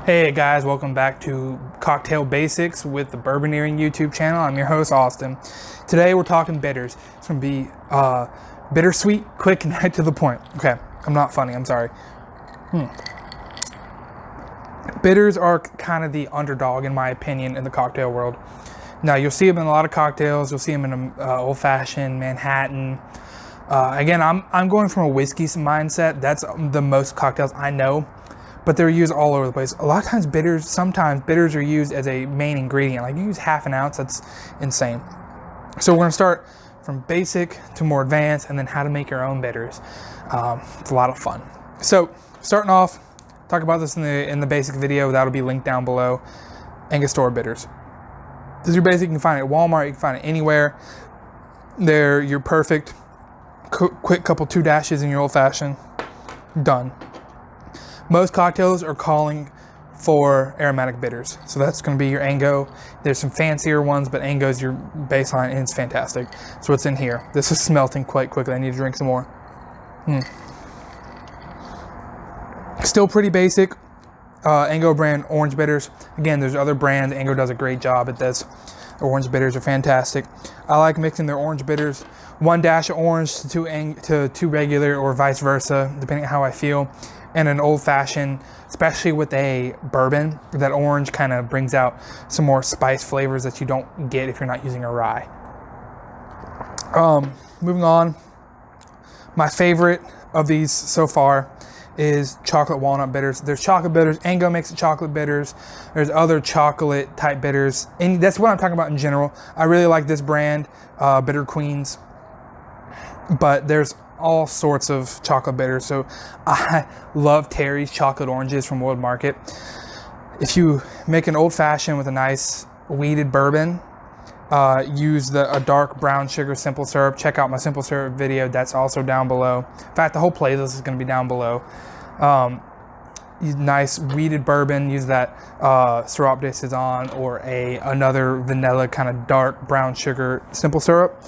Hey guys, welcome back to Cocktail Basics with the Bourboneering YouTube channel. I'm your host, Austin. Today we're talking bitters. It's going to be bittersweet, quick, and right to the point. Okay, I'm not funny, I'm sorry. Bitters are kind of the underdog, in my opinion, in the cocktail world. Now, you'll see them in a lot of cocktails. You'll see them in old-fashioned, Manhattan. Again, I'm going from a whiskey mindset. That's the most cocktails I know. But they're used all over the place. A lot of times sometimes bitters are used as a main ingredient. Like you use half an ounce, that's insane. So we're gonna start from basic to more advanced and then how to make your own bitters. It's a lot of fun. So starting off, talk about this in the basic video, that'll be linked down below. Angostura bitters. This is your basic, you can find it at Walmart, you can find it anywhere. They're your perfect, quick couple 2 dashes in your old fashioned, done. Most cocktails are calling for aromatic bitters. So that's going to be your Ango. There's some fancier ones, but Ango is your baseline and it's fantastic. So what's in here? This is smelting quite quickly. I need to drink some more. Still pretty basic. Ango brand orange bitters. Again, there's other brands. Ango does a great job at this. Orange bitters are fantastic. I like mixing their orange bitters. 1 dash of orange to two regular or vice versa, depending on how I feel. And an old-fashioned, especially with a bourbon, that orange kind of brings out some more spice flavors that you don't get if you're not using a rye. Moving on, my favorite of these so far is chocolate walnut bitters. There's chocolate bitters. Ango makes the chocolate bitters. There's other chocolate type bitters, and that's what I'm talking about in general. I really like this brand, Bitter Queens, but there's all sorts of chocolate bitters. So I love Terry's chocolate oranges from World Market. If you make an old fashioned with a nice weeded bourbon, use a dark brown sugar simple syrup. Check out my simple syrup video, that's also down below. In fact, the whole playlist is going to be down below. Use nice weeded bourbon, use that syrup de Saison or another vanilla kind of dark brown sugar simple syrup,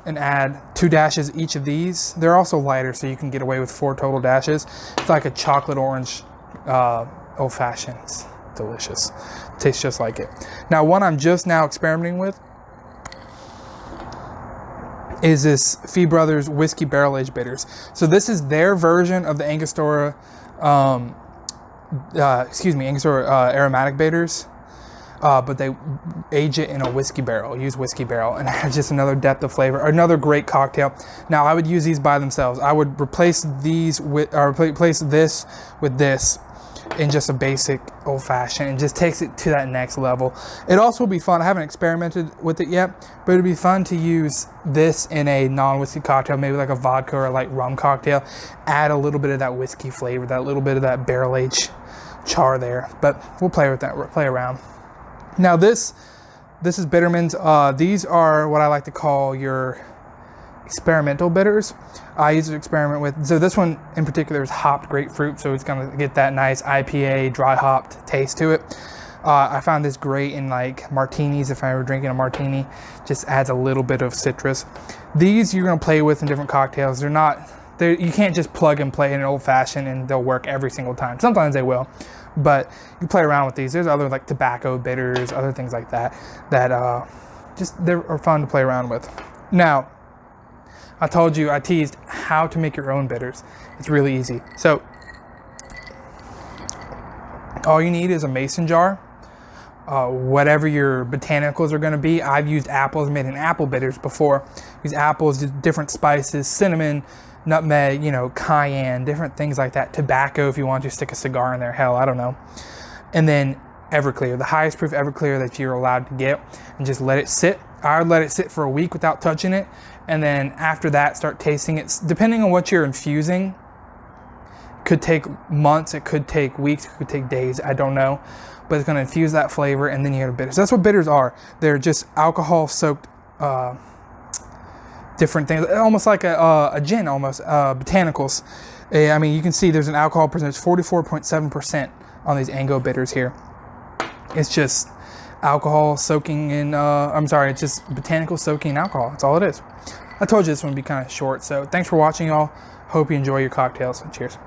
and add 2 dashes each of these. They're also lighter, so you can get away with 4 total dashes. It's like a chocolate orange old fashioned. It's delicious. Tastes just like it. Now, one I'm just now experimenting with is this Fee Brothers Whiskey Barrel Aged Bitters. So this is their version of the Angostura, Angostura aromatic bitters. But they age it in a whiskey barrel, use whiskey barrel, and it's just another depth of flavor, another great cocktail. Now, I would use these by themselves. I would replace these with, or replace this with this in just a basic old fashioned, and just takes it to that next level. It also would be fun. I haven't experimented with it yet, but it'd be fun to use this in a non-whiskey cocktail, maybe like a vodka or like rum cocktail. Add a little bit of that whiskey flavor, that little bit of that barrel aged char there. But we'll play with that. We'll play around. Now this is Bitterman's. These are what I like to call your experimental bitters. I used to experiment with, so this one in particular is hopped grapefruit, so it's gonna get that nice IPA dry hopped taste to it. I found this great in like martinis. If I were drinking a martini, just adds a little bit of citrus. These you're gonna play with in different cocktails. You can't just plug and play in an old fashioned and they'll work every single time. Sometimes they will, but you play around with these. There's other like tobacco bitters, other things like that they're fun to play around with. Now, I teased how to make your own bitters. It's really easy. So all you need is a mason jar. Whatever your botanicals are going to be. I've used apples, made an apple bitters before. Use apples, different spices, cinnamon, nutmeg, cayenne, different things like that. Tobacco, if you want to stick a cigar in there, hell, I don't know. And then Everclear, the highest proof Everclear that you're allowed to get, and just let it sit. I would let it sit for a week without touching it, and then after that, start tasting it. Depending on what you're infusing, it could take months, it could take weeks, it could take days, I don't know. But it's going to infuse that flavor, and then you have bitters. That's what bitters are. They're just alcohol-soaked different things, almost like a gin, almost botanicals. I mean, you can see there's an alcohol percentage, 44.7% on these Ango bitters here. It's just alcohol soaking in, it's just botanical soaking in alcohol. That's all it is. I told you this one would be kind of short, so thanks for watching, y'all. Hope you enjoy your cocktails. Cheers.